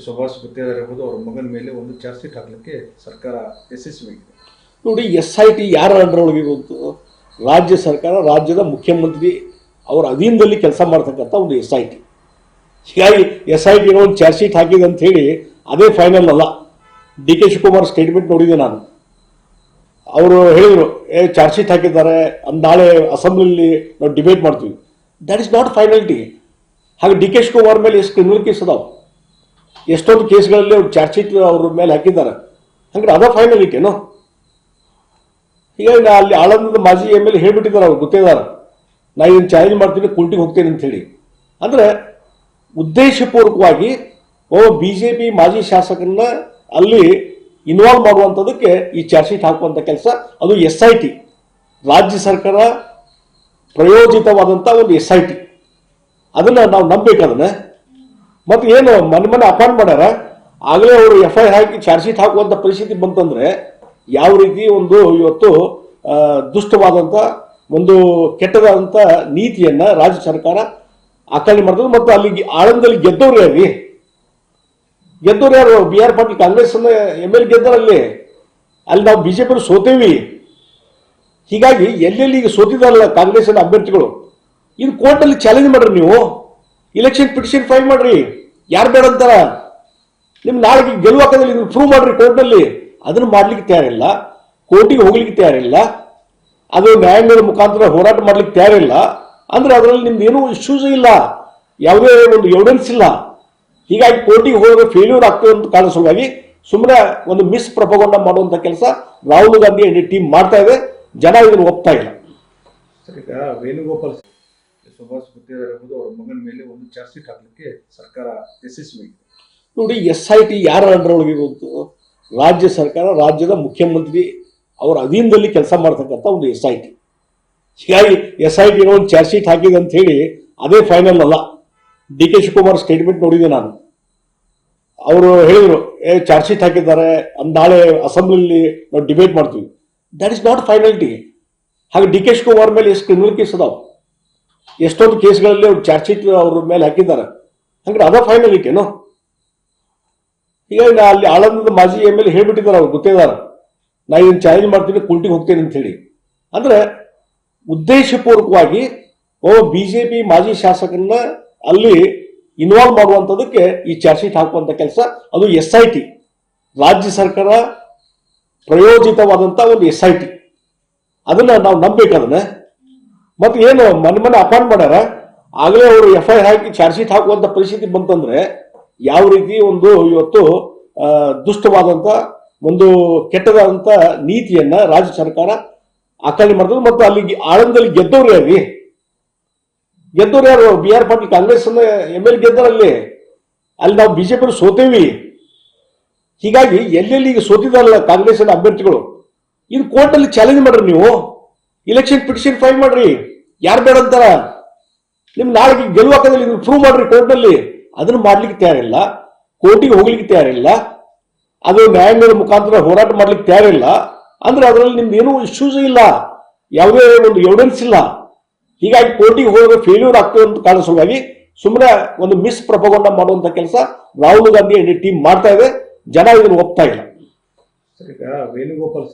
ಸುಭಾಷ್ ಗುತ್ತೇದಾರ್ ಇರ್ಬೋದು ಅವರ ಮಗನ ಮೇಲೆ ಒಂದು ಚಾರ್ಜ್ ಶೀಟ್ ಹಾಕಲಿಕ್ಕೆ ಸರ್ಕಾರ ಯಶಸ್ವಿಯಾಗಿದೆ. ನೋಡಿ, SIT ಯಾರ ಅಂಡರೊಳಗೆ ಗೊತ್ತು? ರಾಜ್ಯ ಸರ್ಕಾರ, ರಾಜ್ಯದ ಮುಖ್ಯಮಂತ್ರಿ ಅವರ ಅಧೀನದಲ್ಲಿ ಕೆಲಸ ಮಾಡ್ತಕ್ಕಂಥ ಒಂದು SIT. ಹೀಗಾಗಿ SIT ಒಂದು ಚಾರ್ಜ್ ಶೀಟ್ ಹಾಕಿದೆ ಅಂತ ಹೇಳಿ ಅದೇ ಫೈನಲ್ ಅಲ್ಲ. DK ಶಿವಕುಮಾರ್ ಸ್ಟೇಟ್ಮೆಂಟ್ ನೋಡಿದೆ ನಾನು. ಅವರು ಹೇಳಿದರು, ಚಾರ್ಜ್ ಶೀಟ್ ಹಾಕಿದ್ದಾರೆ, ನಾಳೆ ಅಸೆಂಬ್ಲಿಯಲ್ಲಿ ನಾವು ಡಿಬೇಟ್ ಮಾಡ್ತೀವಿ. That is not finality. ಹಾಗೆ DK ಶಿವಕುಮಾರ್ ಮೇಲೆ ಎಷ್ಟು ಕ್ರಿಮಿನಲ್ ಕೇಸ್ ಅದಾವೆ, ಎಷ್ಟೊಂದು ಕೇಸ್ಗಳಲ್ಲಿ ಅವ್ರು ಚಾರ್ಜ್ ಶೀಟ್ ಅವ್ರ ಮೇಲೆ ಹಾಕಿದ್ದಾರೆ. ಹಂಗಾರೆ ಅದ ಫೈನಲಿಟಿನೋ? ಹೀಗಾಗಿ ಅಲ್ಲಿ ಆಳಂದದ ಮಾಜಿ MLA ಹೇಳ್ಬಿಟ್ಟಿದ್ದಾರೆ, ಅವ್ರು ಗುತ್ತೇದಾರ, ನಾ ಇದನ್ನು ಚಾಲೆಂಜ್ ಮಾಡ್ತೀನಿ, ಕುಲ್ಟಿಗೆ ಹೋಗ್ತೇನೆ ಅಂತ ಹೇಳಿ. ಅಂದರೆ ಉದ್ದೇಶಪೂರ್ವಕವಾಗಿ BJP ಮಾಜಿ ಶಾಸಕರನ್ನ ಅಲ್ಲಿ ಇನ್ವಾಲ್ವ್ ಮಾಡುವಂಥದಕ್ಕೆ ಈ ಚಾರ್ಜ್ ಶೀಟ್ ಹಾಕುವಂಥ ಕೆಲಸ, ಅದು SIT, ರಾಜ್ಯ ಸರ್ಕಾರ ಪ್ರಯೋಜಿತವಾದಂಥ ಒಂದು SIT. ಅದನ್ನು ನಾವು ನಂಬಬೇಕು. ಅದನ್ನ ಮತ್ತು ಏನು ಮನೆ ಅಪಾಯಿಂಟ್ ಮಾಡ್ಯಾರ, ಆಗಲೇ ಅವರು FIR ಹಾಕಿ ಚಾರ್ಜ್ ಶೀಟ್ ಹಾಕುವಂಥ ಪರಿಸ್ಥಿತಿ ಬಂತಂದ್ರೆ ಯಾವ ರೀತಿ ಒಂದು ಇವತ್ತು ದುಷ್ಟವಾದಂಥ ಒಂದು ಕೆಟ್ಟದಾದಂಥ ನೀತಿಯನ್ನ ರಾಜ್ಯ ಸರ್ಕಾರ ಆಚರಣೆ ಮಾಡ್ತದೆ. ಮತ್ತು ಅಲ್ಲಿ ಆಳಂದಲ್ಲಿ ಗೆದ್ದವ್ರು ಯಾರು? ಗೆದ್ದವ್ರು ಯಾರು? BR Patil Congress MLA ಗೆದ್ದರಲ್ಲಿ. ಅಲ್ಲಿ ನಾವು BJP ಸೋತೇವಿ. ಹೀಗಾಗಿ ಎಲ್ಲೆಲ್ಲಿ ಈಗ ಸೋತಿದಾರಲ್ಲ ಕಾಂಗ್ರೆಸ್ನ ಅಭ್ಯರ್ಥಿಗಳು, ಇದು ಕೋರ್ಟಲ್ಲಿ ಚಾಲೆಂಜ್ ಮಾಡ್ರಿ, ನೀವು ಇಲೆಕ್ಷನ್ ಪಿಟಿಷನ್ ಫೈಲ್ ಮಾಡ್ರಿ. ಯಾರು ಬೇಡ ಅಂತಾರ? ನಿಮ್ ನಾಳೆ ಗೆಲ್ಲುವಾಕದಲ್ಲಿ ಪ್ರೂವ್ ಮಾಡ್ರಿ ಕೋರ್ಟ್ನಲ್ಲಿ. ಅದನ್ನು ಮಾಡ್ಲಿಕ್ಕೆ ತಯಾರಿಲ್ಲ, ಕೋರ್ಟಿಗೆ ಹೋಗ್ಲಿಕ್ಕೆ ತಯಾರಿಲ್ಲ, ಅದು ನ್ಯಾಯಾಂಗದ ಮುಖಾಂತರ ಹೋರಾಟ ಮಾಡ್ಲಿಕ್ಕೆ ತಯಾರಿಲ್ಲ. ಅಂದ್ರೆ ಅದರಲ್ಲಿ ನಿಮ್ದು ಏನೂ ಇಶ್ಯೂಸ್ ಇಲ್ಲ, ಯಾವುದೇ ಒಂದು ಎವಿಡೆನ್ಸ್ ಇಲ್ಲ. ಹೀಗಾಗಿ ಕೋರ್ಟಿಗೆ ಹೋದ್ರೆ ಫೇಲ್ಯೂರ್ ಆಗ್ತದೆ ಅಂತ ಕಾರಣ ಸಲುವಾಗಿ ಸುಮ್ಮನೆ ಒಂದು ಮಿಸ್ ಪ್ರಪಗೊಂಡ ಮಾಡುವಂತ ಕೆಲಸ ರಾಹುಲ್ ಗಾಂಧಿ ಅಂಡ್ ಟೀಮ್ ಮಾಡ್ತಾ ಇದೆ. ಜನ ಇದನ್ನು ಒಪ್ತಾ ಇಲ್ಲ. ಸರ್, ಈಗ ವೇಣುಗೋಪಾಲ್ ಸುಭಾಷ್ ಗುತ್ತೇದಾರ್ ಇರ್ಬೋದು ಅವರ ಮಗನ ಮೇಲೆ ಒಂದು ಚಾರ್ಜ್ ಶೀಟ್ ಹಾಕಲಿಕ್ಕೆ ಸರ್ಕಾರ ಯಶಸ್ವಿಯಾಗಿದೆ. ನೋಡಿ, SIT ಯಾರ ಅಂಡರೊಳಗೆ ಗೊತ್ತು? ರಾಜ್ಯ ಸರ್ಕಾರ, ರಾಜ್ಯದ ಮುಖ್ಯಮಂತ್ರಿ ಅವರ ಅಧೀನದಲ್ಲಿ ಕೆಲಸ ಮಾಡ್ತಕ್ಕಂಥ ಒಂದು SIT. ಹೀಗಾಗಿ SIT ಒಂದು ಚಾರ್ಜ್ ಶೀಟ್ ಹಾಕಿದೆ ಅಂತ ಹೇಳಿ ಅದೇ ಫೈನಲ್ ಅಲ್ಲ. DK ಶಿವಕುಮಾರ್ ಸ್ಟೇಟ್ಮೆಂಟ್ ನೋಡಿದೆ ನಾನು. ಅವರು ಹೇಳಿದರು, ಚಾರ್ಜ್ ಶೀಟ್ ಹಾಕಿದ್ದಾರೆ, ನಾಳೆ ಅಸೆಂಬ್ಲಿಯಲ್ಲಿ ನಾವು ಡಿಬೇಟ್ ಮಾಡ್ತೀವಿ. That is not finality. ಹಾಗೆ DK ಶಿವಕುಮಾರ್ ಮೇಲೆ ಎಷ್ಟು ಕ್ರಿಮಿನಲ್ ಕೇಸ್ ಅದಾವೆ, ಎಷ್ಟೊಂದು ಕೇಸ್ಗಳಲ್ಲಿ ಅವ್ರು ಚಾರ್ಜ್ ಶೀಟ್ ಅವ್ರ ಮೇಲೆ ಹಾಕಿದ್ದಾರೆ. ಹಂಗಾರೆ ಅದ ಫೈನಲಿಟಿನೋ? ಹೀಗಾಗಿ ಅಲ್ಲಿ ಆಳಂದದ ಮಾಜಿ MLA ಹೇಳ್ಬಿಟ್ಟಿದ್ದಾರೆ, ಅವ್ರು ಗುತ್ತೇದಾರ, ನಾ ಇದನ್ನು ಚಾಲೆಂಜ್ ಮಾಡ್ತೀನಿ, ಕುಲ್ಟಿಗೆ ಹೋಗ್ತೇನೆ ಅಂತ ಹೇಳಿ. ಅಂದ್ರೆ ಉದ್ದೇಶಪೂರ್ವಕವಾಗಿ BJP ಮಾಜಿ ಶಾಸಕರನ್ನ ಅಲ್ಲಿ ಇನ್ವಾಲ್ವ್ ಮಾಡುವಂಥದಕ್ಕೆ ಈ ಚಾರ್ಜ್ ಶೀಟ್ ಹಾಕುವಂಥ ಕೆಲಸ, ಅದು SIT, ರಾಜ್ಯ ಸರ್ಕಾರ ಪ್ರಯೋಜಿತವಾದಂಥ ಒಂದು SIT. ಅದನ್ನ ನಾವು ನಂಬಬೇಕು. ಅದನ್ನ ಮತ್ತು ಏನು ಮನೆ ಅಪಾಯಿಂಟ್ ಮಾಡ್ಯಾರ, ಆಗಲೇ ಅವರು FIR ಹಾಕಿ ಚಾರ್ಜ್ ಶೀಟ್ ಹಾಕುವಂಥ ಪರಿಸ್ಥಿತಿ ಬಂತಂದ್ರೆ ಯಾವ ರೀತಿ ಒಂದು ಇವತ್ತು ದುಷ್ಟವಾದಂಥ ಒಂದು ಕೆಟ್ಟದಾದಂಥ ನೀತಿಯನ್ನ ರಾಜ್ಯ ಸರ್ಕಾರ ಆಚರಣೆ ಮಾಡ್ತದೆ. ಮತ್ತು ಅಲ್ಲಿ ಆಳಂದಲ್ಲಿ ಗೆದ್ದವ್ರು ಯಾರು? ಗೆದ್ದವ್ರು ಯಾರು? BR Patil Congress MLA ಗೆದ್ದರಲ್ಲಿ. ಅಲ್ಲಿ ನಾವು BJP ಸೋತೇವಿ. ಹೀಗಾಗಿ ಎಲ್ಲೆಲ್ಲಿ ಈಗ ಸೋತಿದಾರಲ್ಲ ಕಾಂಗ್ರೆಸ್ನ ಅಭ್ಯರ್ಥಿಗಳು, ಇದು ಕೋರ್ಟಲ್ಲಿ ಚಾಲೆಂಜ್ ಮಾಡ್ರಿ, ನೀವು ಇಲೆಕ್ಷನ್ ಪಿಟಿಷನ್ ಫೈಲ್ ಮಾಡ್ರಿ. ಯಾರು ಬೇಡ ಅಂತಾರ? ನಿಮ್ ನಾಳೆ ಗೆಲ್ಲುವಾಕದಲ್ಲಿ ಪ್ರೂವ್ ಮಾಡ್ರಿ ಕೋರ್ಟ್ನಲ್ಲಿ. ಅದನ್ನು ಮಾಡ್ಲಿಕ್ಕೆ ತಯಾರಿಲ್ಲ, ಕೋರ್ಟಿಗೆ ಹೋಗ್ಲಿಕ್ಕೆ ತಯಾರಿಲ್ಲ, ಅದು ನ್ಯಾಯಾಂಗದ ಮುಖಾಂತರ ಹೋರಾಟ ಮಾಡ್ಲಿಕ್ಕೆ ತಯಾರಿಲ್ಲ. ಅಂದ್ರೆ ಅದರಲ್ಲಿ ನಿಮ್ದು ಏನೂ ಇಶ್ಯೂಸ್ ಇಲ್ಲ, ಯಾವುದೇ ಒಂದು ಎವಿಡೆನ್ಸ್ ಇಲ್ಲ. ಹೀಗಾಗಿ ಕೋರ್ಟಿಗೆ ಹೋದ್ರೆ ಫೇಲ್ಯೂರ್ ಆಗ್ತದೆ ಅಂತ ಕಾರಣ ಸಲುವಾಗಿ ಸುಮ್ಮನೆ ಒಂದು ಮಿಸ್ ಪ್ರಪಗೊಂಡ ಮಾಡುವಂತ ಕೆಲಸ ರಾಹುಲ್ ಗಾಂಧಿ ಅಂಡ್ ಟೀಮ್ ಮಾಡ್ತಾ ಇದೆ. ಜನ ಇದನ್ನು ಒಪ್ತಾ ಇಲ್ಲ. ಸರ್, ಈಗ ವೇಣುಗೋಪಾಲ್